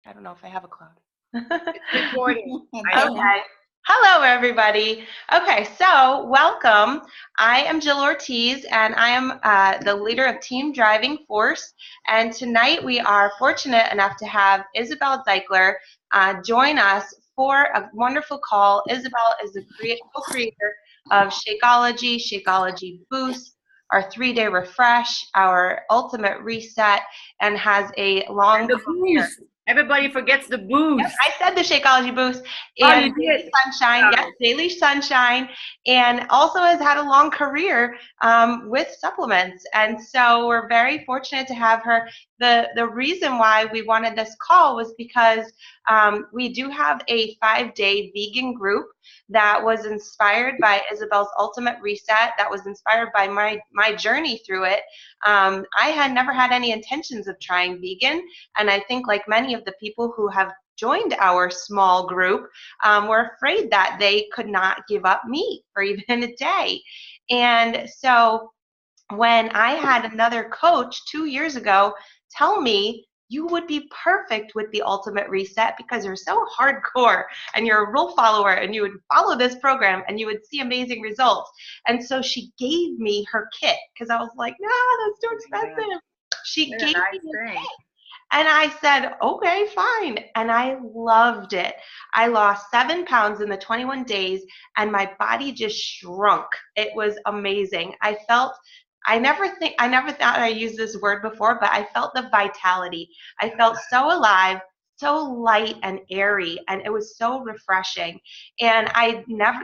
I don't know if I have a cloud. It's recording. I don't. Okay. Hello, everybody. Okay, so welcome. I am Jill Ortiz, and I am the leader of Team Driving Force. And tonight we are fortunate enough to have Isabelle Daikeler join us for a wonderful call. Isabelle is the co-creator of Shakeology Boost, our 3-day refresh, our ultimate reset, and has a long And the career. boost. Everybody forgets the Yep, boost. I said the Shakeology Boost Oh, and you Daily did. Sunshine. Yes, Daily Sunshine, and also has had a long career with supplements. And so we're very fortunate to have her. The reason why we wanted this call was because we do have a 5-day vegan group that was inspired by Isabelle's Ultimate Reset. That was inspired by my journey through it. I had never had any intentions of trying vegan. And I think, like many of the people who have joined our small group, were afraid that they could not give up meat for even a day. And so when I had another coach 2 years ago tell me, you would be perfect with the Ultimate Reset because you're so hardcore and you're a rule follower and you would follow this program and you would see amazing results. And so she gave me her kit because I was like, no, that's too expensive. She What a gave me nice the thing. kit. And I said, okay, fine. And I loved it. I lost 7 pounds in the 21 days and my body just shrunk. It was amazing. I never thought I used this word before, but I felt the vitality. I felt so alive, so light and airy, and it was so refreshing. And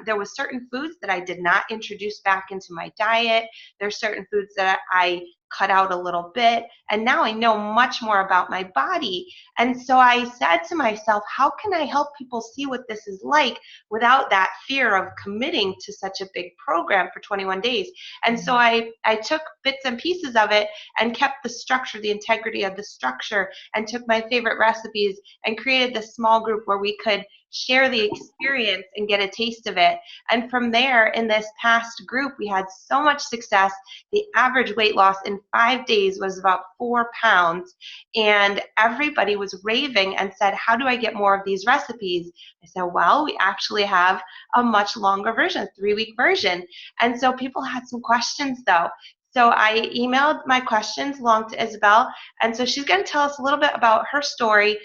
there was certain foods that I did not introduce back into my diet. There's certain foods that I cut out a little bit, and now I know much more about my body. And so I said to myself, how can I help people see what this is like without that fear of committing to such a big program for 21 days? And so I took bits and pieces of it and kept the structure, the integrity of the structure, and took my favorite recipes and created this small group where we could share the experience and get a taste of it. And from there, in this past group, we had so much success. The average weight loss in 5 days was about 4 pounds. And everybody was raving and said, how do I get more of these recipes? I said, well, we actually have a much longer version, 3-week version. And so people had some questions though. So I emailed my questions along to Isabelle, and so she's going to tell us a little bit about her story,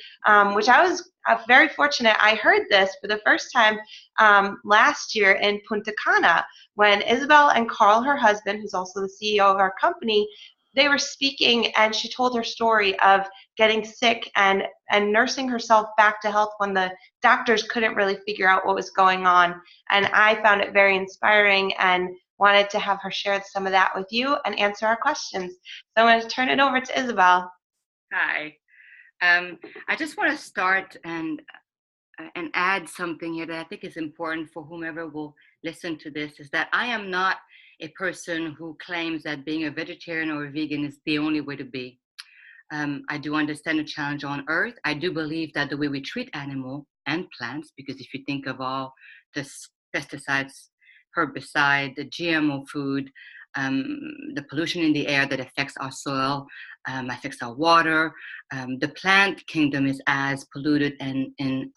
which I was very fortunate. I heard this for the first time last year in Punta Cana when Isabelle and Carl, her husband, who's also the CEO of our company, they were speaking, and she told her story of getting sick and nursing herself back to health when the doctors couldn't really figure out what was going on. And I found it very inspiring and wanted to have her share some of that with you and answer our questions. So I'm going to turn it over to Isabelle. Hi. I just want to start and add something here that I think is important for whomever will listen to this, is that I am not a person who claims that being a vegetarian or a vegan is the only way to be. I do understand the challenge on Earth. I do believe that the way we treat animal and plants, because if you think of all the pesticides, herbicide, the GMO food, the pollution in the air that affects our soil, affects our water, the plant kingdom is as polluted and in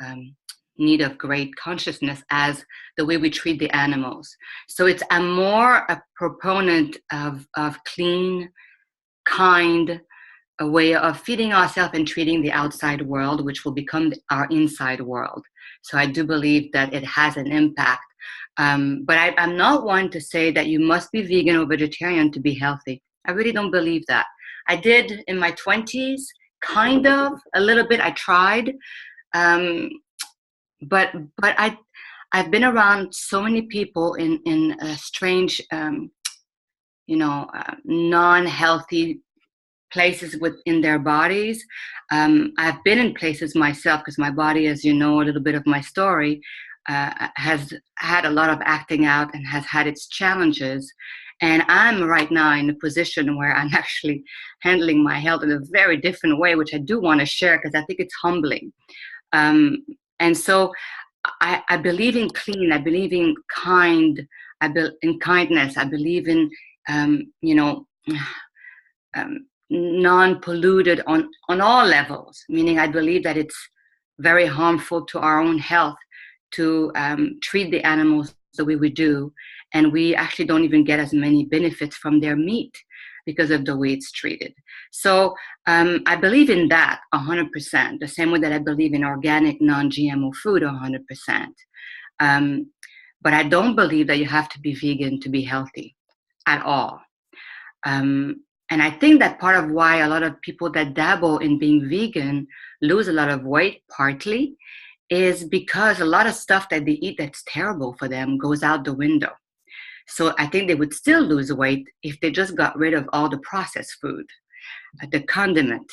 need of great consciousness as the way we treat the animals. So I'm more a proponent of clean, kind, a way of feeding ourselves and treating the outside world, which will become our inside world. So I do believe that it has an impact. But I'm not one to say that you must be vegan or vegetarian to be healthy. I really don't believe that. I did in my 20s, kind of, a little bit. I tried. But I've been around so many people in strange, non-healthy places within their bodies. I've been in places myself because my body, as you know, a little bit of my story, has had a lot of acting out and has had its challenges. And I'm right now in a position where I'm actually handling my health in a very different way, which I do want to share because I think it's humbling. And so I believe in clean, I believe in kind, in kindness, I believe in, non-polluted on all levels, meaning I believe that it's very harmful to our own health to treat the animals the way we do, and we actually don't even get as many benefits from their meat because of the way it's treated. So I believe in that 100%, the same way that I believe in organic non-GMO food 100%. But I don't believe that you have to be vegan to be healthy at all. And I think that part of why a lot of people that dabble in being vegan lose a lot of weight, partly, is because a lot of stuff that they eat that's terrible for them goes out the window. So I think they would still lose weight if they just got rid of all the processed food, the condiment.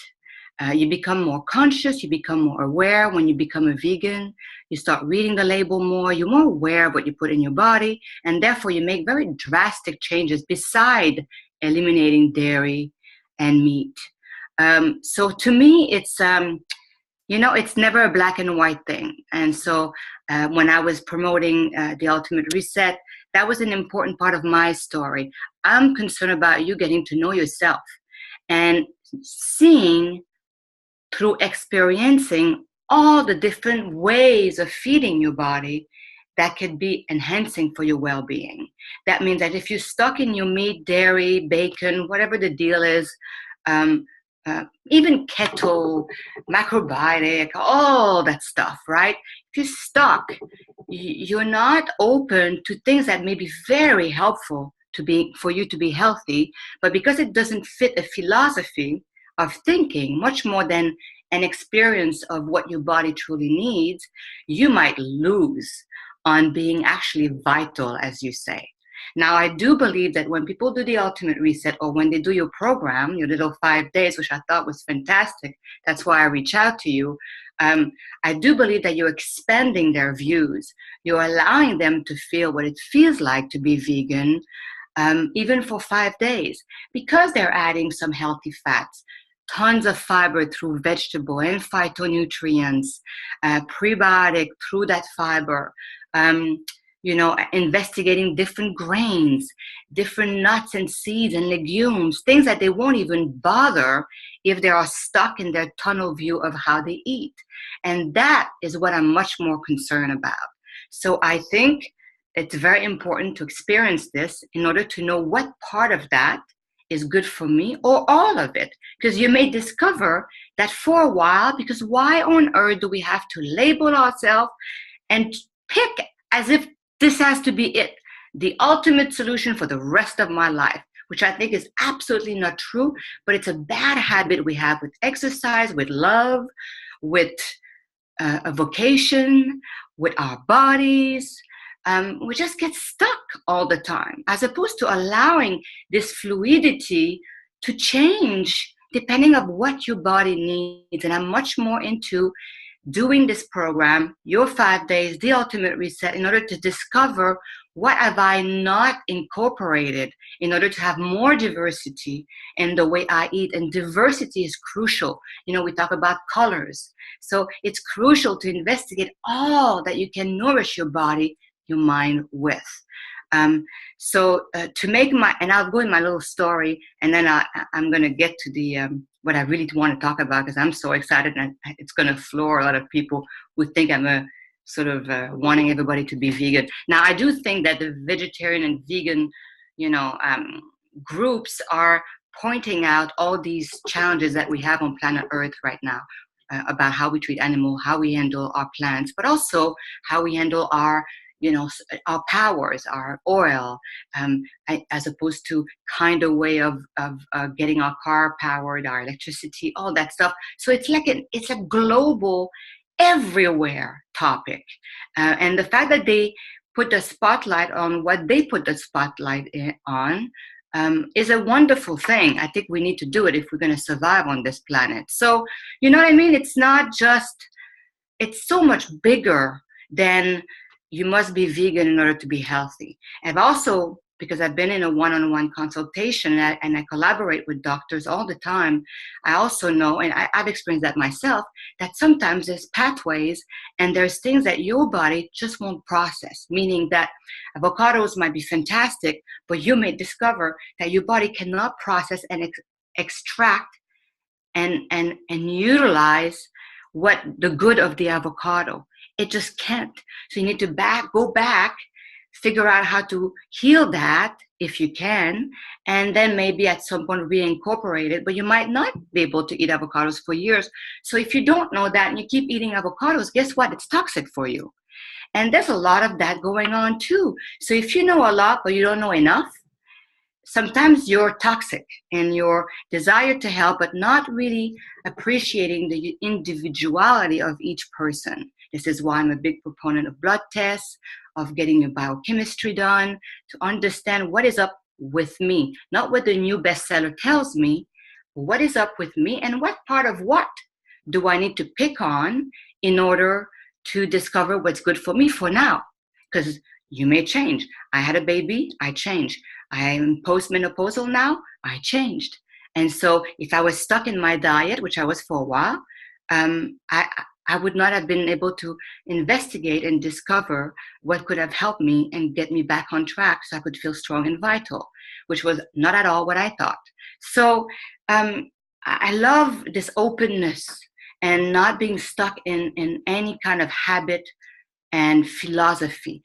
You become more conscious, you become more aware when you become a vegan. You start reading the label more, you're more aware of what you put in your body, and therefore you make very drastic changes beside eliminating dairy and meat. So to me, it's it's never a black and white thing. And so when I was promoting the Ultimate Reset, that was an important part of my story. I'm concerned about you getting to know yourself and seeing through experiencing all the different ways of feeding your body that could be enhancing for your well-being. That means that if you're stuck in your meat, dairy, bacon, whatever the deal is, even keto, macrobiotic, all that stuff, right? If you're stuck, you're not open to things that may be very helpful for you to be healthy, but because it doesn't fit a philosophy of thinking, much more than an experience of what your body truly needs, you might lose on being actually vital, as you say. Now, I do believe that when people do the Ultimate Reset, or when they do your program, your little 5 days, which I thought was fantastic, that's why I reach out to you, I do believe that you're expanding their views. You're allowing them to feel what it feels like to be vegan, even for 5 days, because they're adding some healthy fats, tons of fiber through vegetable and phytonutrients, prebiotic through that fiber, investigating different grains, different nuts and seeds and legumes, things that they won't even bother if they are stuck in their tunnel view of how they eat. And that is what I'm much more concerned about. So I think it's very important to experience this in order to know what part of that is good for me, or all of it. Because you may discover that for a while, because why on earth do we have to label ourselves and pick as if this has to be it, the ultimate solution for the rest of my life, which I think is absolutely not true, but it's a bad habit we have with exercise, with love, with a vocation, with our bodies. We just get stuck all the time, as opposed to allowing this fluidity to change depending on what your body needs. And I'm much more into doing this program, your 5 days, the Ultimate Reset, in order to discover what have I not incorporated in order to have more diversity in the way I eat. And diversity is crucial. We talk about colors. So it's crucial to investigate all that you can nourish your body, your mind with. So to make and I'll go in my little story, and then I'm going to get to the what I really want to talk about, because I'm so excited, and it's going to floor a lot of people who think I'm a sort of wanting everybody to be vegan. Now, I do think that the vegetarian and vegan, groups are pointing out all these challenges that we have on planet Earth right now, about how we treat animals, how we handle our plants, but also how we handle our powers, our oil, as opposed to kind of way of getting our car powered, our electricity, all that stuff. So it's a global, everywhere topic. And the fact that they put the spotlight on what they put the spotlight on is a wonderful thing. I think we need to do it if we're going to survive on this planet. So, you know what I mean? It's not just, it's so much bigger than you must be vegan in order to be healthy. I've also, because I've been in a one-on-one consultation and I collaborate with doctors all the time, I also know, and I've experienced that myself, that sometimes there's pathways and there's things that your body just won't process, meaning that avocados might be fantastic, but you may discover that your body cannot process and extract and utilize what the good of the avocado. It just can't. So you need to go back, figure out how to heal that if you can, and then maybe at some point reincorporate it. But you might not be able to eat avocados for years. So if you don't know that and you keep eating avocados, guess what? It's toxic for you. And there's a lot of that going on too. So if you know a lot but you don't know enough, sometimes you're toxic in your desire to help, but not really appreciating the individuality of each person. This is why I'm a big proponent of blood tests, of getting your biochemistry done, to understand what is up with me, not what the new bestseller tells me, what is up with me, and what part of what do I need to pick on in order to discover what's good for me for now. Because you may change. I had a baby, I changed. I'm postmenopausal now, I changed. And so if I was stuck in my diet, which I was for a while, I would not have been able to investigate and discover what could have helped me and get me back on track so I could feel strong and vital, which was not at all what I thought. So I love this openness and not being stuck in any kind of habit and philosophy.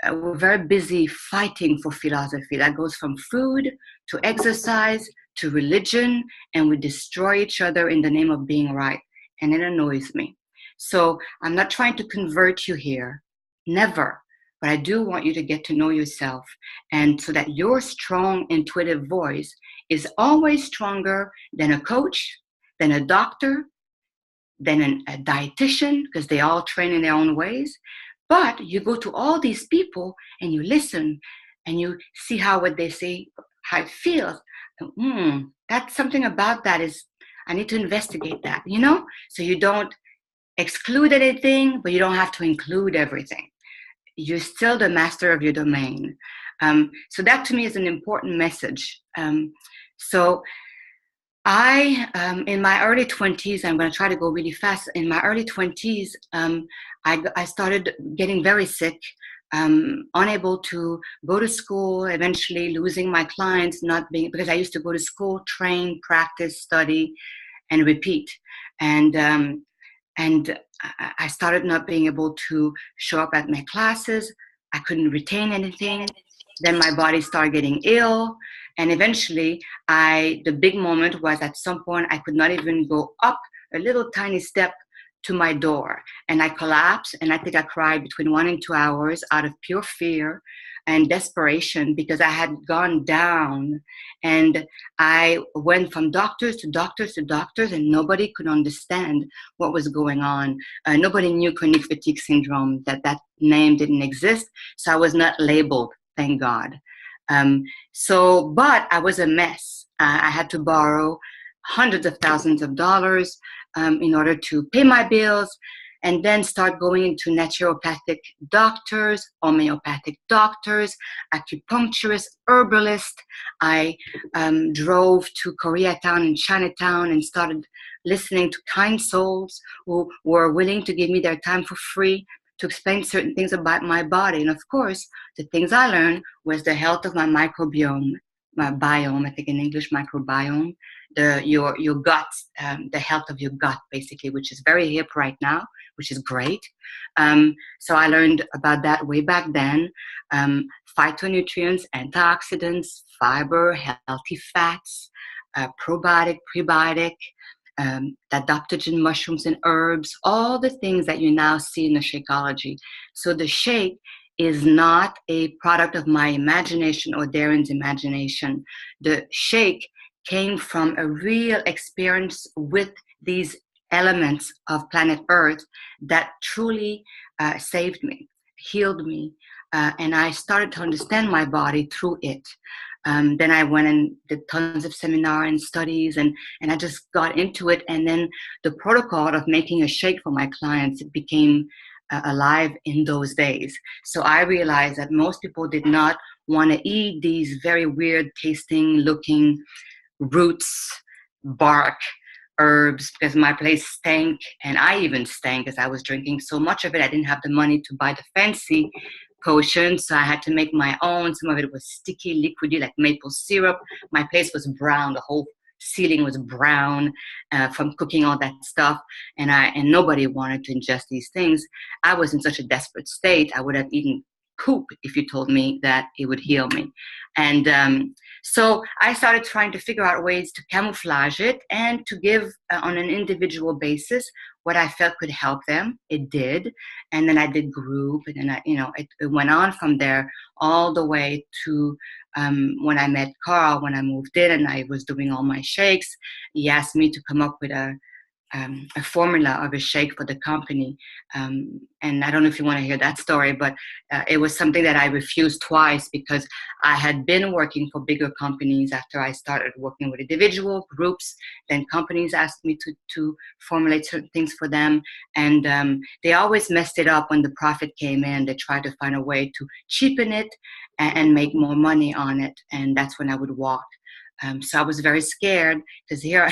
We're very busy fighting for philosophy. That goes from food to exercise to religion, and we destroy each other in the name of being right. And it annoys me. So I'm not trying to convert you here, never. But I do want you to get to know yourself, and so that your strong intuitive voice is always stronger than a coach, than a doctor, than a dietitian, because they all train in their own ways. But you go to all these people and you listen and you see how what they say, how it feels. That's something about that is, I need to investigate that, you know? So you don't exclude anything, but you don't have to include everything. You're still the master of your domain. So that to me is an important message. So I, in my early 20s, I'm going to try to go really fast. In my early 20s, I started getting very sick, unable to go to school, eventually losing my clients, because I used to go to school, train, practice, study, and repeat. And I started not being able to show up at my classes. I couldn't retain anything. Then my body started getting ill. And eventually, the big moment was at some point, I could not even go up a little tiny step to my door. And I collapsed, and I think I cried between 1 and 2 hours out of pure fear and desperation, because I had gone down. And I went from doctors to doctors to doctors, and nobody could understand what was going on. Nobody knew chronic fatigue syndrome, that name didn't exist. So I was not labeled, thank God. But I was a mess. I had to borrow hundreds of thousands of dollars in order to pay my bills, and then start going into naturopathic doctors, homeopathic doctors, acupuncturists, herbalists. I drove to Koreatown and Chinatown and started listening to kind souls who were willing to give me their time for free to explain certain things about my body. And of course, the things I learned was the health of my microbiome, my biome, I think in English, microbiome, your gut, the health of your gut, basically, which is very hip right now, which is great. So I learned about that way back then. Phytonutrients, antioxidants, fiber, healthy fats, probiotic, prebiotic, adaptogen mushrooms and herbs, all the things that you now see in the Shakeology. So the shake is not a product of my imagination or Darren's imagination. The shake came from a real experience with these elements of planet Earth that truly saved me, healed me, and I started to understand my body through it. Then I went and did tons of seminars and studies, and I just got into it. And then the protocol of making a shake for my clients became alive in those days. So I realized that most people did not want to eat these very weird tasting, looking roots, bark, herbs, because my place stank, and I even stank because I was drinking so much of it. I didn't have the money to buy the fancy potion, so I had to make my own. Some of it was sticky, liquidy, like maple syrup. My place was brown. The whole ceiling was brown from cooking all that stuff, and nobody wanted to ingest these things. I was in such a desperate state. I would have eaten poop if you told me that it would heal me. And so I started trying to figure out ways to camouflage it and to give on an individual basis what I felt could help them. It did. And then I did group, and then it went on from there all the way to when I met Carl, when I moved in and I was doing all my shakes. He asked me to come up with a formula of a shake for the company. And I don't know if you want to hear that story, but it was something that I refused twice because I had been working for bigger companies after I started working with individual groups. Then companies asked me to formulate certain things for them. And they always messed it up when the profit came in. They tried to find a way to cheapen it and make more money on it. And that's when I would walk. So I was very scared because here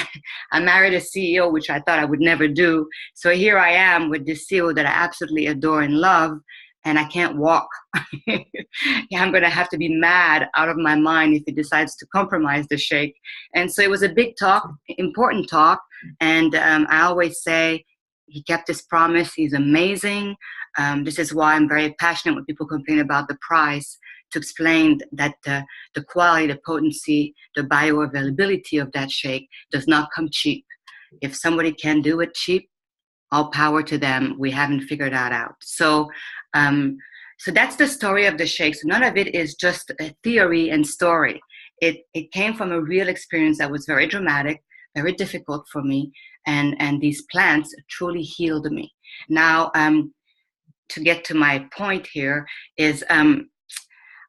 I married a CEO, which I thought I would never do. So here I am with this CEO that I absolutely adore and love, and I can't walk. Yeah, I'm going to have to be mad out of my mind if he decides to compromise the shake. And so it was a big talk, important talk. And I always say he kept his promise. He's amazing. This is why I'm very passionate when people complain about the price, to explain that the quality, the potency, the bioavailability of that shake does not come cheap. If somebody can do it cheap, all power to them. We haven't figured that out. So that's the story of the shake. So none of it is just a theory and story. It came from a real experience that was very dramatic, very difficult for me, and these plants truly healed me. Now, to get to my point here is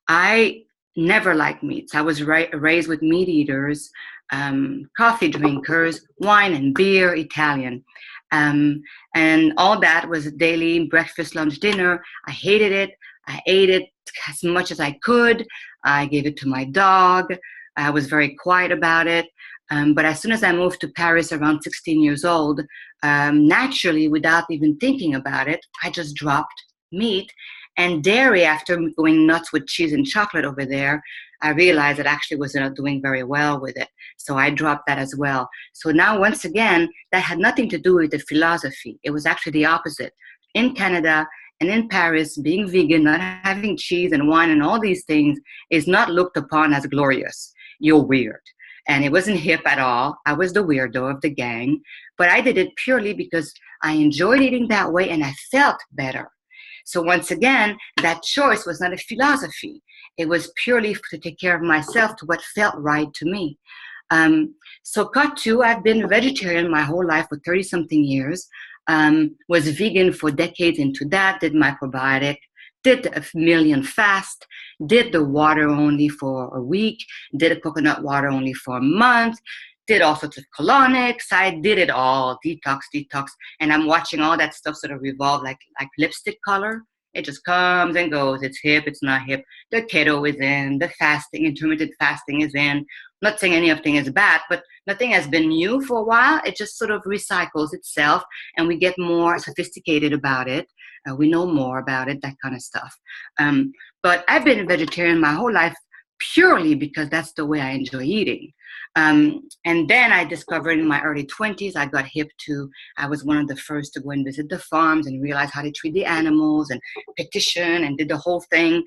I never liked meats. I was raised with meat eaters, coffee drinkers, wine and beer, Italian. And all that was daily breakfast, lunch, dinner. I hated it. I ate it as much as I could. I gave it to my dog. I was very quiet about it. But as soon as I moved to Paris around 16 years old, naturally, without even thinking about it, I just dropped meat. And dairy, after going nuts with cheese and chocolate over there, I realized it actually was not doing very well with it. So I dropped that as well. So now, once again, that had nothing to do with the philosophy. It was actually the opposite. In Canada and in Paris, being vegan, not having cheese and wine and all these things is not looked upon as glorious. You're weird. And it wasn't hip at all. I was the weirdo of the gang. But I did it purely because I enjoyed eating that way and I felt better. So once again, that choice was not a philosophy. It was purely to take care of myself to what felt right to me. So cut to, I've been a vegetarian my whole life for 30-something years, was vegan for decades into that, did my probiotic, did a million fast, did the water only for a week, did a coconut water only for a month, did all sorts of colonics. I did it all, detox. And I'm watching all that stuff sort of revolve like lipstick color. It just comes and goes. It's hip, it's not hip. The keto is in, the fasting, intermittent fasting is in. I'm not saying anything is bad, but nothing has been new for a while. It just sort of recycles itself and we get more sophisticated about it. We know more about it, that kind of stuff. But I've been a vegetarian my whole life purely because that's the way I enjoy eating. And then I discovered in my early 20s, I got hip to, I was one of the first to go and visit the farms and realize how to treat the animals and petition and did the whole thing.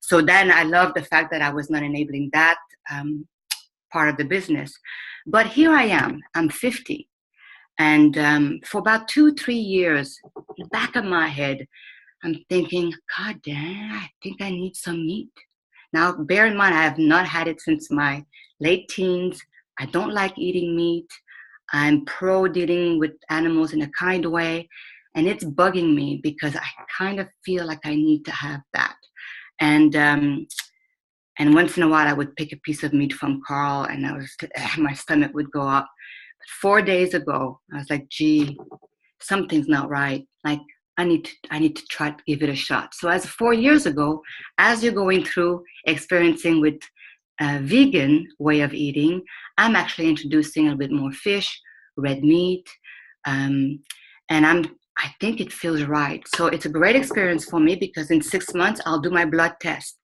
So then I loved the fact that I was not enabling that part of the business. But here I am, I'm 50. And for about 2-3 years, in the back of my head, I'm thinking, God damn, I think I need some meat. Now, bear in mind, I have not had it since my late teens. I don't like eating meat. I'm pro dealing with animals in a kind way. And it's bugging me because I kind of feel like I need to have that. And once in a while, I would pick a piece of meat from Carl and my stomach would go up. But 4 days ago, I was like, gee, something's not right. Like, I need to try to give it a shot. So as 4 years ago, as you're going through experiencing with a vegan way of eating, I'm actually introducing a bit more fish, red meat, and I think it feels right. So it's a great experience for me because in 6 months, I'll do my blood test.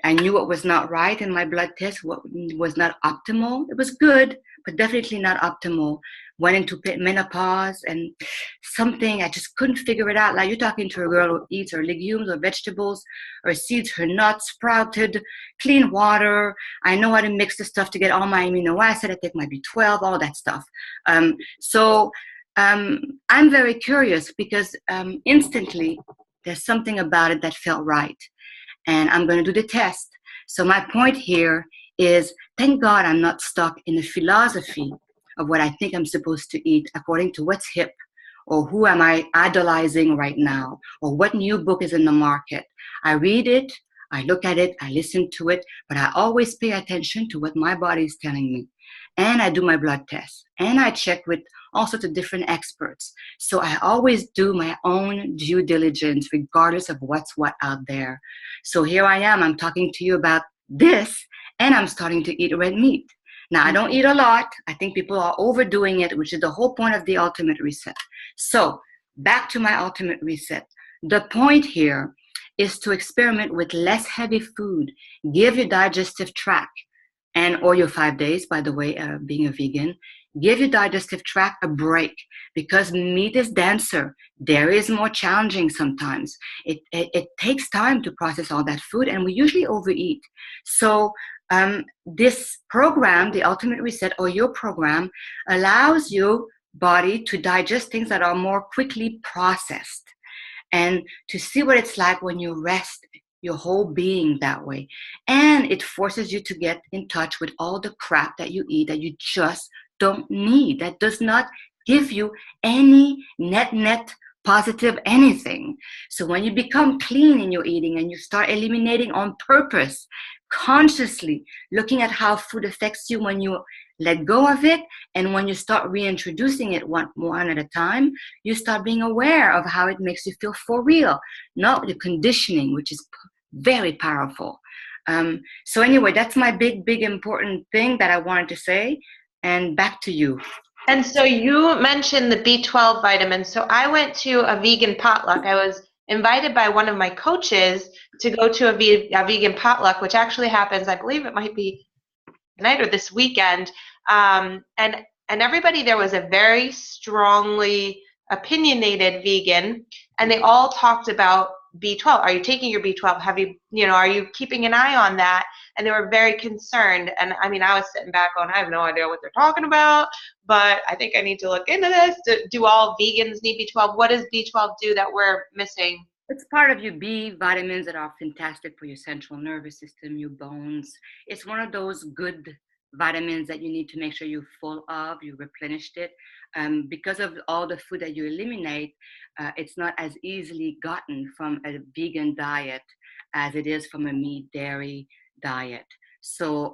I knew what was not right in my blood test, what was not optimal. It was good, but definitely not optimal. Went into menopause and something, I just couldn't figure it out. Like you're talking to a girl who eats her legumes or vegetables or seeds, her nuts, sprouted, clean water. I know how to mix the stuff to get all my amino acid. I take my B12, all that stuff. I'm very curious because instantly there's something about it that felt right. And I'm going to do the test. So my point here is, thank God I'm not stuck in a philosophy of what I think I'm supposed to eat according to what's hip, or who am I idolizing right now, or what new book is in the market. I read it, I look at it, I listen to it, but I always pay attention to what my body is telling me. And I do my blood tests, and I check with all sorts of different experts. So I always do my own due diligence, regardless of what's what out there. So here I am, I'm talking to you about this, and I'm starting to eat red meat. Now, I don't eat a lot. I think people are overdoing it, which is the whole point of the ultimate reset. So back to my ultimate reset. The point here is to experiment with less heavy food. Give your digestive tract, and or your 5 days, by the way, being a vegan, give your digestive tract a break, because meat is denser. Dairy is more challenging sometimes. It takes time to process all that food, and we usually overeat. So this program, the Ultimate Reset, or your program, allows your body to digest things that are more quickly processed, and to see what it's like when you rest your whole being that way. And it forces you to get in touch with all the crap that you eat that you just don't need, that does not give you any net positive anything. So when you become clean in your eating and you start eliminating on purpose, consciously looking at how food affects you when you let go of it, and when you start reintroducing it one at a time, you start being aware of how it makes you feel for real, not the conditioning, which is very powerful. So anyway, that's my big important thing that I wanted to say. And back to you. And so you mentioned the B12 vitamins. So I went to a vegan potluck. I was invited by one of my coaches to go to a vegan potluck, which actually happens, I believe it might be tonight or this weekend. And everybody there was a very strongly opinionated vegan, and they all talked about B12. Are you taking your B12? Are you keeping an eye on that? And they were very concerned. And I mean, I was sitting back going, I have no idea what they're talking about, but I think I need to look into this. Do all vegans need B12? What does B12 do that we're missing? It's part of your B vitamins that are fantastic for your central nervous system, your bones. It's one of those good vitamins that you need to make sure you're full of, you replenished it. Because of all the food that you eliminate, it's not as easily gotten from a vegan diet as it is from a meat, dairy diet. So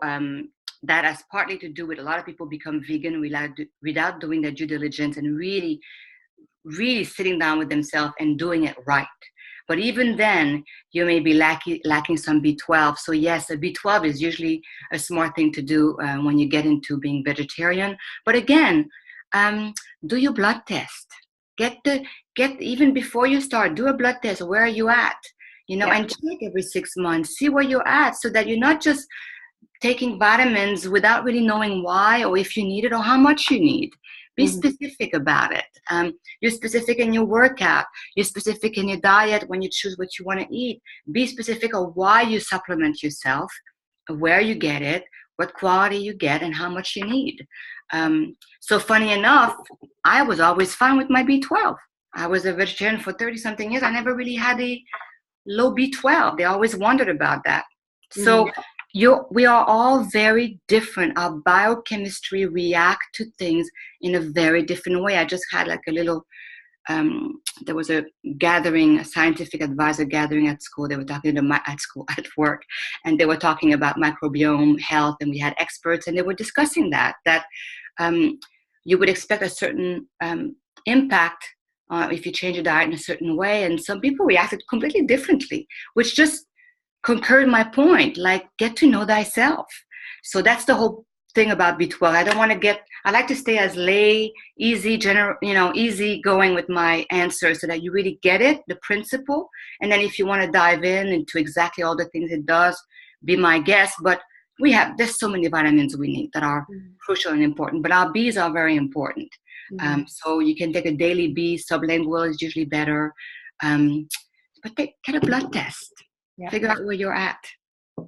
that has partly to do with a lot of people become vegan without doing their due diligence and really sitting down with themselves and doing it right. But even then, you may be lacking some B12. So yes, a B12 is usually a smart thing to do when you get into being vegetarian. But again, do your blood test. Get even before you start, do a blood test. Where are you at? And check every 6 months, see where you're at, so that you're not just taking vitamins without really knowing why, or if you need it, or how much you need. Be specific about it. You're specific in your workout. You're specific in your diet when you choose what you want to eat. Be specific of why you supplement yourself, where you get it, what quality you get, and how much you need. So funny enough, I was always fine with my B12. I was a vegetarian for 30-something years. I never really had a low B12. They always wondered about that. So we are all very different. Our biochemistry react to things in a very different way. I just had like a little, there was a gathering, a scientific advisor gathering at school. They were talking at work, and they were talking about microbiome health, and we had experts, and they were discussing that you would expect a certain impact if you change your diet in a certain way, and some people reacted completely differently, which just concurred my point, like get to know thyself. So that's the whole thing about B12. I like to stay as easy going with my answer, so that you really get it, the principle. And then if you want to dive into exactly all the things it does, be my guest. But there's so many vitamins we need that are crucial and important. But our Bs are very important. Mm-hmm. So you can take a daily B. Sublingual is usually better. Um, but get a blood test. Yeah. Figure out where you're at.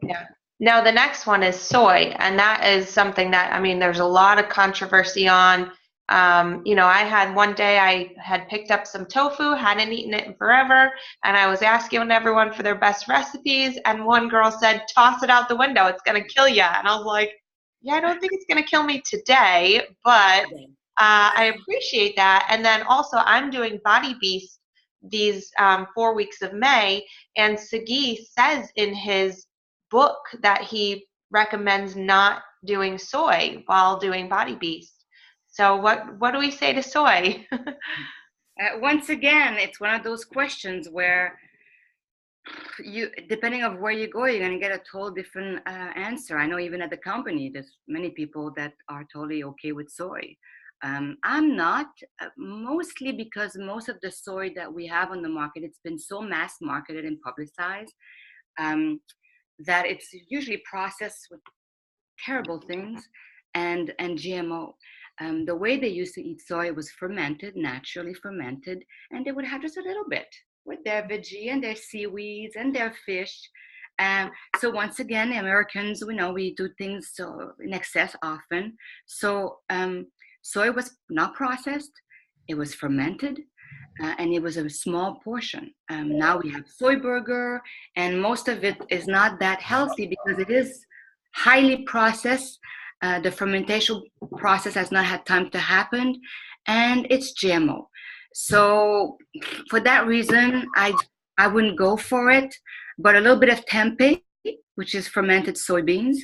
Yeah. Now the next one is soy, and that is something that, I mean, there's a lot of controversy on. I had one day I had picked up some tofu, hadn't eaten it in forever, and I was asking everyone for their best recipes, and one girl said, "Toss it out the window, it's gonna kill you." And I was like, "Yeah, I don't think it's gonna kill me today, but I appreciate that." And then also, I'm doing Body Beast these 4 weeks of May, and Sagi says in his book that he recommends not doing soy while doing Body Beast. So what do we say to soy? Once again, it's one of those questions where depending on where you go, you're going to get a total different answer. I know even at the company, there's many people that are totally okay with soy. I'm not, mostly because most of the soy that we have on the market, it's been so mass marketed and publicized that it's usually processed with terrible things and GMO. The way they used to eat soy was fermented, naturally fermented, and they would have just a little bit with their veggie and their seaweeds and their fish. So once again, Americans, we do things in excess often. So soy was not processed, it was fermented, and it was a small portion. Now we have soy burger, and most of it is not that healthy because it is highly processed. The fermentation process has not had time to happen, and it's GMO. So for that reason, I wouldn't go for it. But a little bit of tempeh, which is fermented soybeans,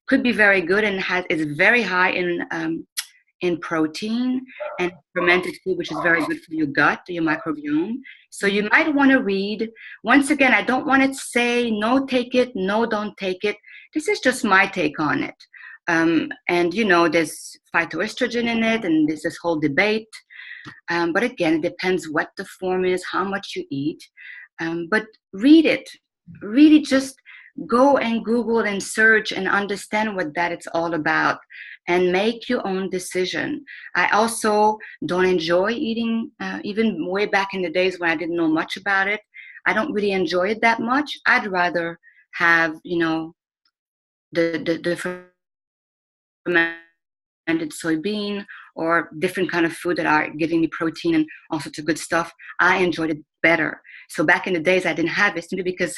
could be very good and is very high in protein, and fermented food, which is very good for your gut, your microbiome. So you might want to read. Once again, I don't want to say no, take it, no, don't take it. This is just my take on it. And there's phytoestrogen in it, and there's this whole debate. But again, it depends what the form is, how much you eat. But read it. Really just go and Google and search and understand what that it's all about and make your own decision. I also don't enjoy eating, even way back in the days when I didn't know much about it. I don't really enjoy it that much. I'd rather have, the fermented soybean or different kind of food that are giving me protein and all sorts of good stuff. I enjoyed it better. So back in the days, I didn't have it simply because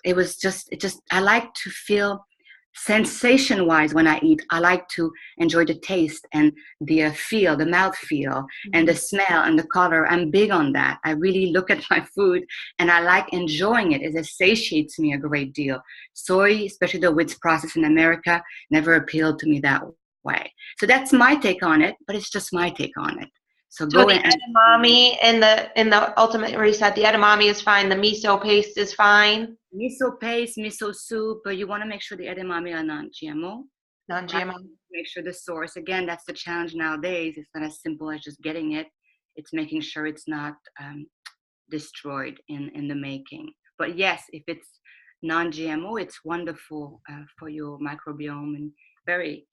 I like to feel sensation wise when I eat. I like to enjoy the taste and the feel, the mouth feel, and the smell and the color. I'm big on that. I really look at my food and I like enjoying it. It satiates me a great deal. Soy, especially the way it's processed in America, never appealed to me that way. So that's my take on it, but it's just my take on it. So go the edamame in the Ultimate Reset, the edamame is fine. The miso paste is fine. Miso paste, miso soup, but you want to make sure the edamame are non-GMO. Non-GMO. Right? Make sure the source. Again, that's the challenge nowadays. It's not as simple as just getting it. It's making sure it's not destroyed in the making. But yes, if it's non-GMO, it's wonderful for your microbiome and very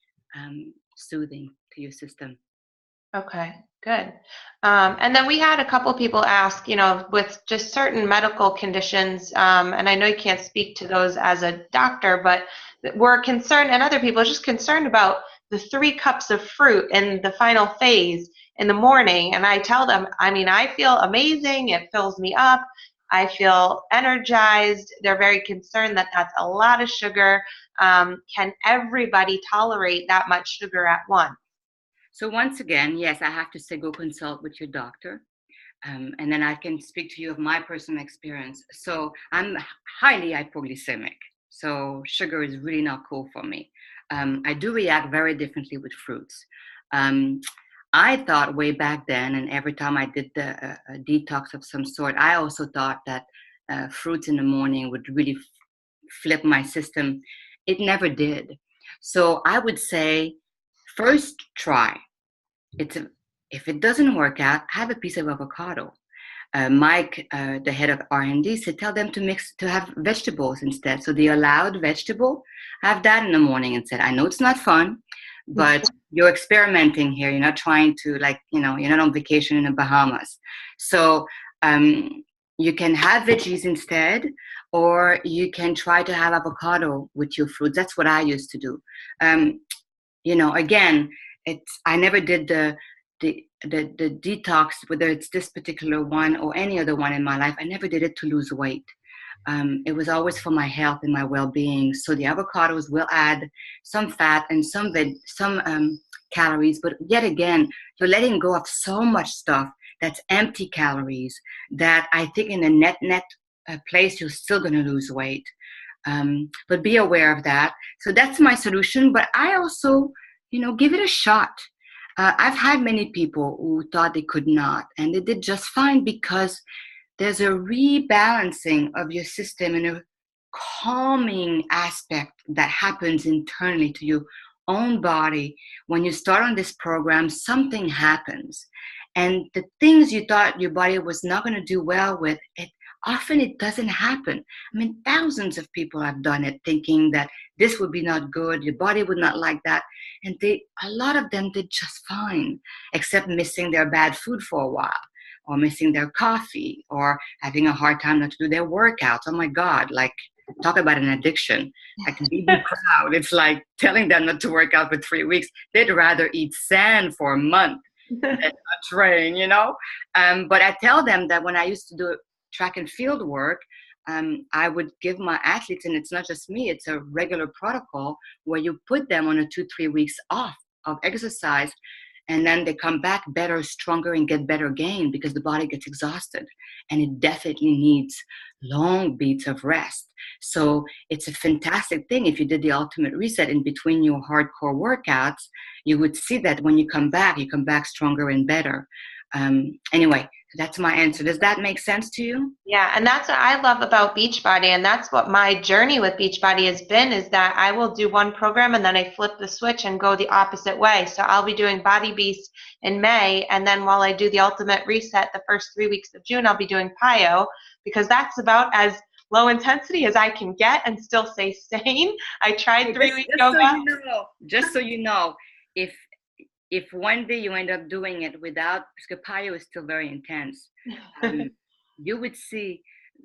soothing to your system. Okay, good. And then we had a couple people ask, with just certain medical conditions, and I know you can't speak to those as a doctor, but we're concerned, and other people are just concerned about the 3 cups of fruit in the final phase in the morning. And I tell them, I feel amazing. It fills me up. I feel energized. They're very concerned that that's a lot of sugar. Can everybody tolerate that much sugar at once? So once again, yes, I have to say go consult with your doctor. And then I can speak to you of my personal experience. So I'm highly hypoglycemic. So sugar is really not cool for me. I do react very differently with fruits. I thought way back then, and every time I did a detox of some sort, I also thought that fruits in the morning would really flip my system. It never did. So I would say, first try. If it doesn't work out, have a piece of avocado. Mike, the head of R&D, said tell them to have vegetables instead. So they allowed vegetable. Have that in the morning and said, I know it's not fun, but you're experimenting here. You're not trying to you're not on vacation in the Bahamas. So you can have veggies instead, or you can try to have avocado with your fruits. That's what I used to do. Again, I never did the detox, whether it's this particular one or any other one in my life. I never did it to lose weight. It was always for my health and my well-being. So the avocados will add some fat and some calories, but yet again, you're letting go of so much stuff that's empty calories that I think in the net place, you're still going to lose weight. But be aware of that. So that's my solution. But I also, give it a shot. I've had many people who thought they could not, and they did just fine because there's a rebalancing of your system and a calming aspect that happens internally to your own body. When you start on this program, something happens. And the things you thought your body was not going to do well with, often it doesn't happen. I mean, thousands of people have done it thinking that this would be not good, your body would not like that. And a lot of them did just fine, except missing their bad food for a while, or missing their coffee, or having a hard time not to do their workouts. Oh my God, talk about an addiction. I can be the crowd. It's like telling them not to work out for 3 weeks. They'd rather eat sand for a month than not train, But I tell them that when I used to do track and field work, I would give my athletes, and it's not just me, it's a regular protocol where you put them on a 2-3 weeks off of exercise, and then they come back better, stronger, and get better gain because the body gets exhausted, and it definitely needs long beats of rest. So it's a fantastic thing. If you did the ultimate reset in between your hardcore workouts, you would see that when you come back stronger and better. Anyway, that's my answer. Does that make sense to you? Yeah, and that's what I love about Beachbody, and that's what my journey with Beachbody has been, is that I will do one program and then I flip the switch and go the opposite way. So I'll be doing Body Beast in May, and then while I do the Ultimate Reset the first 3 weeks of June, I'll be doing Pyo, because that's about as low intensity as I can get and still stay sane. I tried 3-week yoga. Just so you know, if one day you end up doing it without, because Pyo is still very intense, you would see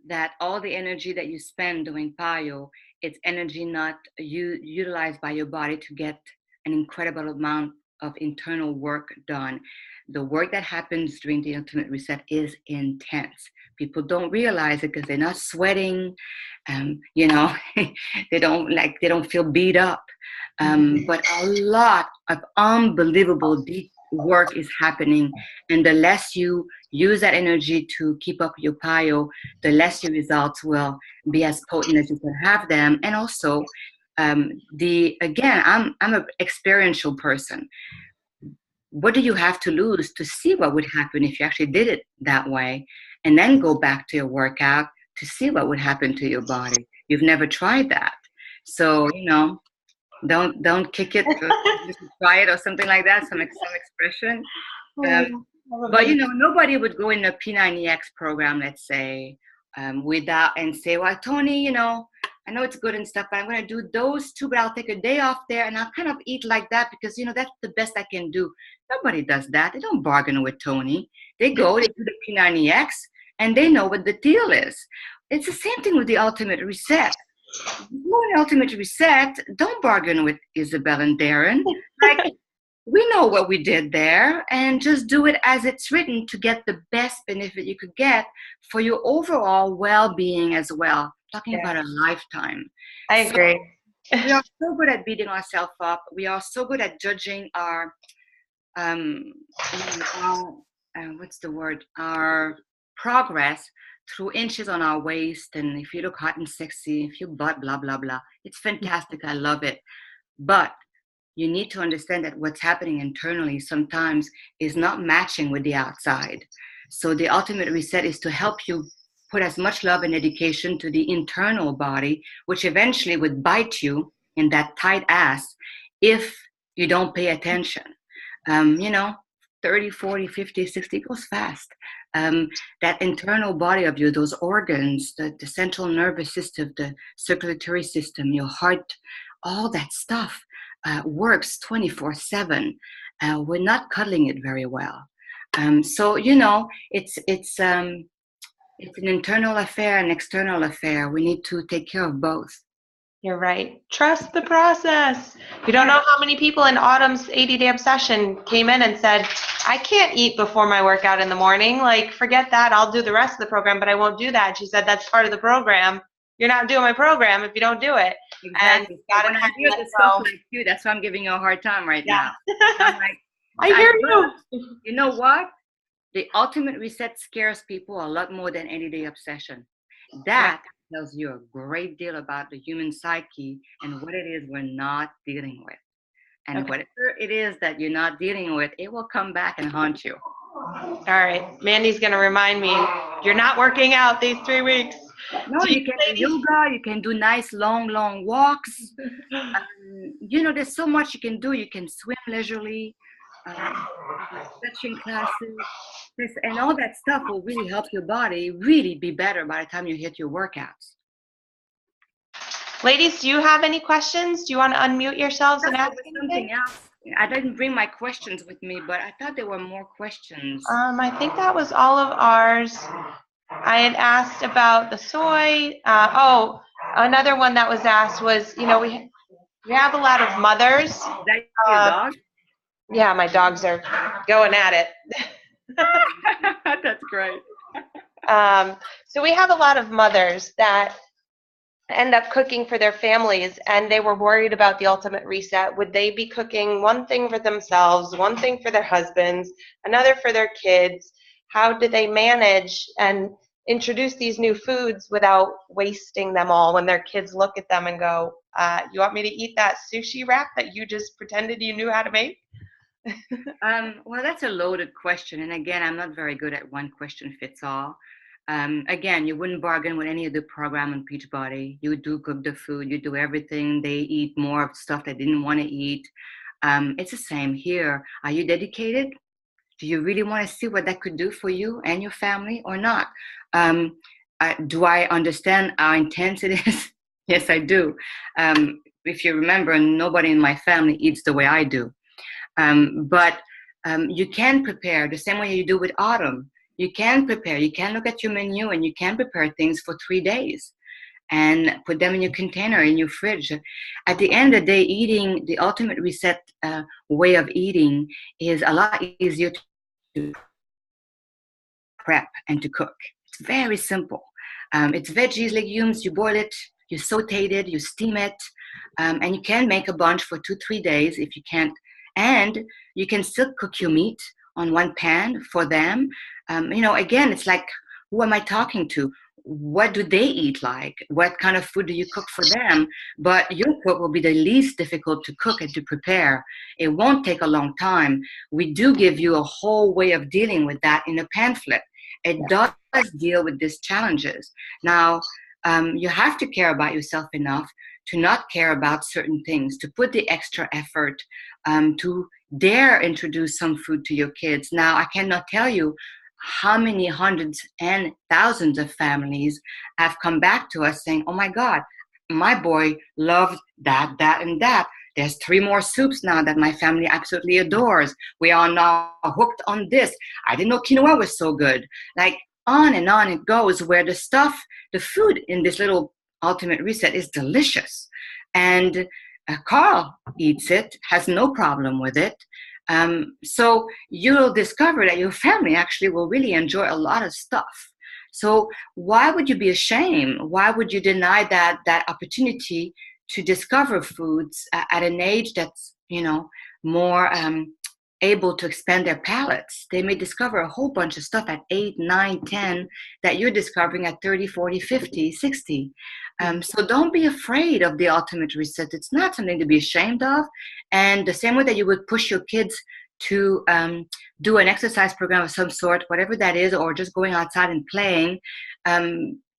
that all the energy that you spend doing Pyo, it's energy not utilized by your body to get an incredible amount of internal work done. The work that happens during the Ultimate Reset is intense. People don't realize it because they're not sweating, they don't feel beat up. But a lot of unbelievable deep work is happening, and the less you use that energy to keep up your Pyo, the less your results will be as potent as you can have them. And also, I'm an experiential person. What do you have to lose to see what would happen if you actually did it that way, and then go back to your workout to see what would happen to your body? You've never tried that, so don't kick it, just try it or something like that, some expression. But nobody would go in a P90X program, let's say, without and say, well, Tony, I know it's good and stuff, but I'm going to do those two, but I'll take a day off there and I'll kind of eat like that because, that's the best I can do. Nobody does that. They don't bargain with Tony. They go, they do the P90X, and they know what the deal is. It's the same thing with the Ultimate Reset. An Ultimate Reset, don't bargain with Isabelle and Darren. We know what we did there, and just do it as it's written to get the best benefit you could get for your overall well-being as well. Talking about a lifetime. I agree. We are so good at beating ourselves up. We are so good at judging our our progress through inches on our waist, and if you look hot and sexy, if you butt, blah, blah, blah. It's fantastic. I love it. But you need to understand that what's happening internally sometimes is not matching with the outside. So the Ultimate Reset is to help you put as much love and dedication to the internal body, which eventually would bite you in that tight ass if you don't pay attention. 30, 40, 50, 60 goes fast. that internal body of you, those organs, the central nervous system, the circulatory system, your heart, all that stuff works 24/7. We're not cuddling it very well. So it's an internal affair, an external affair. We need to take care of both. You're right. Trust the process. You don't know how many people in Autumn's 80-day obsession came in and said, I can't eat before my workout in the morning. Like, forget that. I'll do the rest of the program, but I won't do that. She said, that's part of the program. You're not doing my program if you don't do it. Exactly. And when I hear this stuff like you, that's why I'm giving you a hard time right now. I'm like, I hear you. You know what? The ultimate reset scares people a lot more than 80-day obsession. That tells you a great deal about the human psyche and what it is we're not dealing with. And whatever it is that you're not dealing with, it will come back and haunt you. All right. Mandy's going to remind me, you're not working out these 3 weeks. No, you can do yoga. You can do nice, long walks. There's so much you can do. You can swim leisurely, stretching classes. And all that stuff will really help your body really be better by the time you hit your workouts. Ladies, do you have any questions? Do you want to unmute yourselves and ask something else? I didn't bring my questions with me, but I thought there were more questions. I think that was all of ours. I had asked about the soy. Another one that was asked was, we have a lot of mothers. Is that your dog? Yeah, my dogs are going at it. That's great. So we have a lot of mothers that end up cooking for their families, and they were worried about the ultimate reset. Would they be cooking one thing for themselves, one thing for their husbands, another for their kids? How do they manage and introduce these new foods without wasting them all when their kids look at them and go, you want me to eat that sushi wrap that you just pretended you knew how to make? Well, that's a loaded question. And again, I'm not very good at one question fits all. Again, you wouldn't bargain with any of the program on Beachbody. You do cook the food, you do everything. They eat more of stuff they didn't want to eat. It's the same here. Are you dedicated? Do you really want to see what that could do for you and your family or not? Do I understand how intense it is? Yes, I do. If you remember, nobody in my family eats the way I do. But you can prepare the same way you do with Autumn. You can prepare. You can look at your menu and you can prepare things for 3 days and put them in your container, in your fridge. At the end of the day, eating the ultimate reset way of eating is a lot easier to prep and to cook. It's very simple. It's veggies, legumes, you boil it, you saute it, you steam it, and you can make a bunch for 2-3 days if you can't. And you can still cook your meat on one pan for them. Again, it's like, who am I talking to? What do they eat like? What kind of food do you cook for them? But your cook will be the least difficult to cook and to prepare. It won't take a long time. We do give you a whole way of dealing with that in a pamphlet. It does deal with these challenges. Now, you have to care about yourself enough to not care about certain things, to put the extra effort, to dare introduce some food to your kids. Now, I cannot tell you how many hundreds and thousands of families have come back to us saying, oh my God, my boy loved that, and that. There's 3 more soups now that my family absolutely adores. We are now hooked on this. I didn't know quinoa was so good. Like, on and on it goes, where the food in this little ultimate reset is delicious. And Carl eats it, has no problem with it. So you'll discover that your family actually will really enjoy a lot of stuff. So why would you be ashamed? Why would you deny that opportunity to discover foods at an age that's, more able to expand their palates? They may discover a whole bunch of stuff at 8, 9, 10 that you're discovering at 30, 40, 50, 60. So don't be afraid of the ultimate reset. It's not something to be ashamed of. And the same way that you would push your kids to do an exercise program of some sort, whatever that is, or just going outside and playing,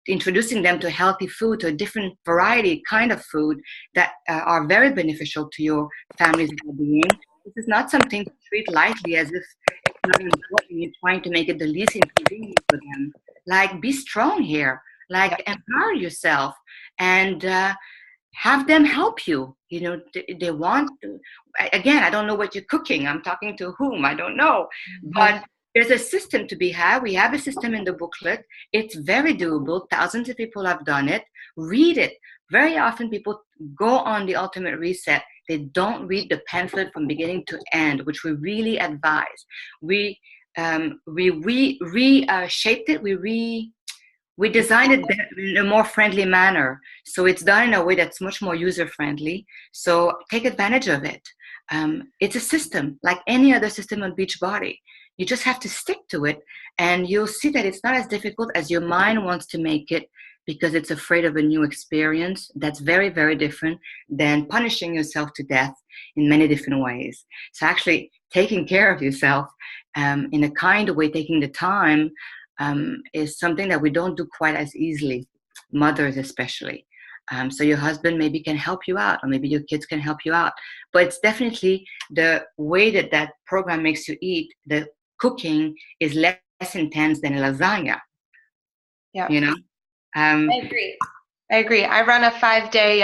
introducing them to healthy food, to a different variety kind of food that are very beneficial to your family's well-being. This is not something to treat lightly as if it's not important. You're trying to make it the least inconvenient for them. Like, be strong here. Yeah. Like, empower yourself and have them help you. You know, they want to. Again, I don't know what you're cooking. I'm talking to whom? I don't know. Mhm. But there's a system to be had. We have a system in the booklet. It's very doable. Thousands of people have done it. Read it. Very often people go on the Ultimate Reset. They don't read the pamphlet from beginning to end, which we really advise. We shaped it. We designed it in a more friendly manner. So it's done in a way that's much more user friendly. So take advantage of it. It's a system like any other system on Beachbody. You just have to stick to it, and you'll see that it's not as difficult as your mind wants to make it, because it's afraid of a new experience. That's very, very different than punishing yourself to death in many different ways. So actually taking care of yourself in a kind way, taking the time, is something that we don't do quite as easily, mothers especially. So your husband maybe can help you out, or maybe your kids can help you out. But it's definitely the way that that program makes you eat. The cooking is less intense than a lasagna, Yeah. you know? I agree. I agree. I run a 5-day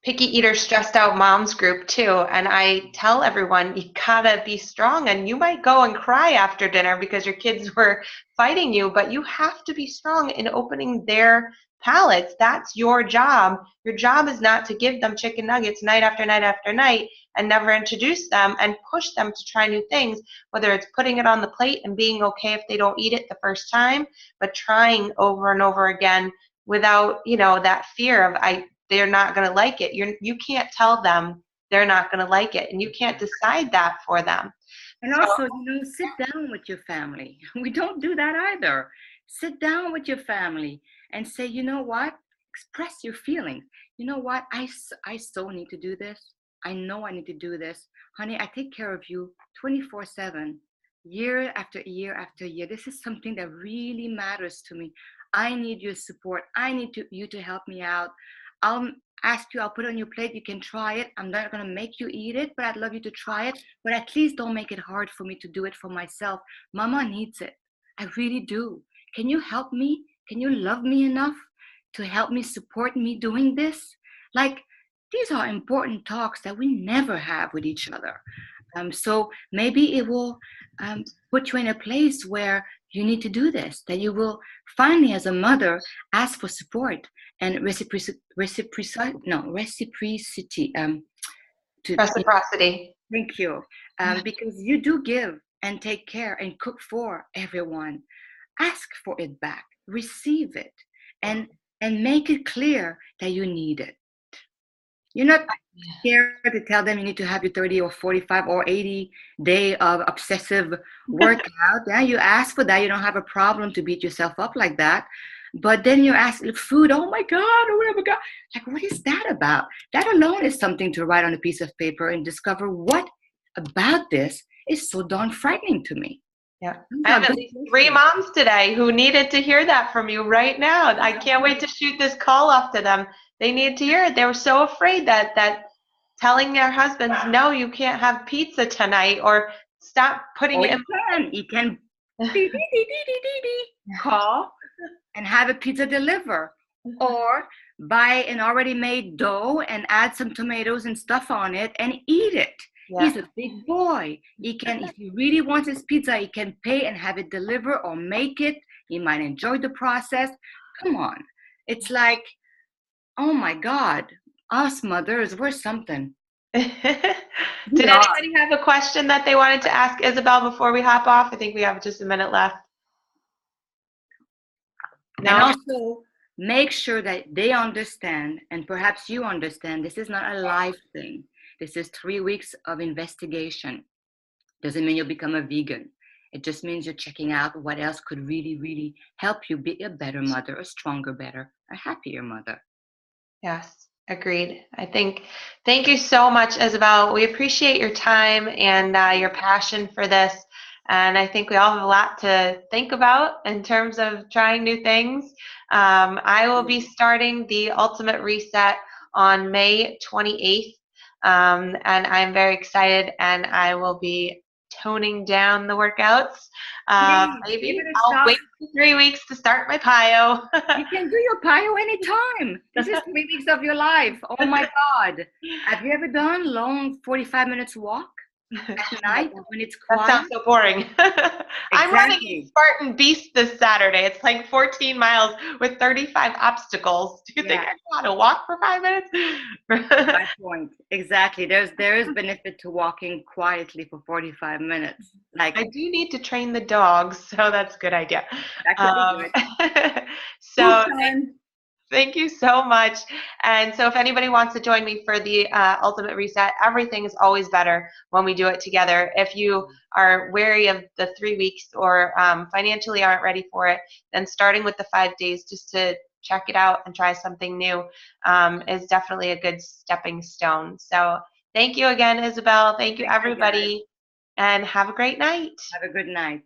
picky eater stressed out moms group too. And I tell everyone, you gotta be strong, and you might go and cry after dinner because your kids were fighting you, but you have to be strong in opening their palates. That's your job. Your job is not to give them chicken nuggets night after night after night and never introduce them and push them to try new things, whether it's putting it on the plate and being okay if they don't eat it the first time, but trying over and over again without, that fear of they're not going to like it. You can't tell them they're not going to like it, and you can't decide that for them. And So also, sit down with your family. We don't do that either. Sit down with your family and say, you know what? Express your feelings. You know what? I so need to do this. I know I need to do this. Honey, I take care of you 24/7, year after year after year. This is something that really matters to me. I need your support. I need you to help me out. I'll ask you, I'll put it on your plate. You can try it. I'm not going to make you eat it, but I'd love you to try it. But at least don't make it hard for me to do it for myself. Mama needs it. I really do. Can you help me? Can you love me enough to help me support me doing this? Like, these are important talks that we never have with each other. So maybe it will put you in a place where you need to do this, that you will finally, as a mother, ask for support and reciprocity. reciprocity. Thank you. Because you do give and take care and cook for everyone. Ask for it back, receive it, and make it clear that you need it. You're not scared to tell them you need to have your 30 or 45 or 80 day of obsessive workout. Yeah, you ask for that. You don't have a problem to beat yourself up like that. But then you ask food, oh my God, oh my God. Like, what is that about? That alone is something to write on a piece of paper and discover what about this is so darn frightening to me. Yeah. I have at least 3 moms today who needed to hear that from you right now. I can't wait to shoot this call off to them. They needed to hear it. They were so afraid that telling their husbands, no, you can't have pizza tonight, or stop putting it in. You can call and have a pizza deliver, or buy an already made dough and add some tomatoes and stuff on it and eat it. Yeah. He's a big boy. He can, if he really wants his pizza, he can pay and have it delivered or make it. He might enjoy the process. Come on. It's like, oh my God, us mothers, we're something. Did anybody have a question that they wanted to ask Isabelle before we hop off? I think we have just a minute left. No? And also, make sure that they understand, and perhaps you understand, this is not a life thing. This is 3 weeks of investigation. Doesn't mean you'll become a vegan. It just means you're checking out what else could really, really help you be a better mother, a stronger, better, a happier mother. Yes, agreed. Thank you so much, Isabelle. We appreciate your time and your passion for this. And I think we all have a lot to think about in terms of trying new things. I will be starting the Ultimate Reset on May 28th. And I'm very excited, and I will be toning down the workouts. Please give Maybe it a I'll shot. wait for 3 weeks to start my PIO. You can do your PIO anytime. This is 3 weeks of your life. Oh my God. Have you ever done long 45 minutes walk at night when it's That quiet? sounds so boring. I'm running a Exactly. Spartan Beast this Saturday. It's like 14 miles with 35 obstacles. Do you think Yeah. I know how to walk for 5 minutes? My point. Exactly. There is benefit to walking quietly for 45 minutes. I Like do need to train the dogs, so that's a good idea. that could be Um, good. Poof so time. thank you so much. And so if anybody wants to join me for the Ultimate Reset, everything is always better when we do it together. If you are wary of the 3 weeks or financially aren't ready for it, then starting with the 5 days just to check it out and try something new is definitely a good stepping stone. So thank you again, Isabelle. Thank you, Thank you guys. everybody, and have a great night. Have a good night.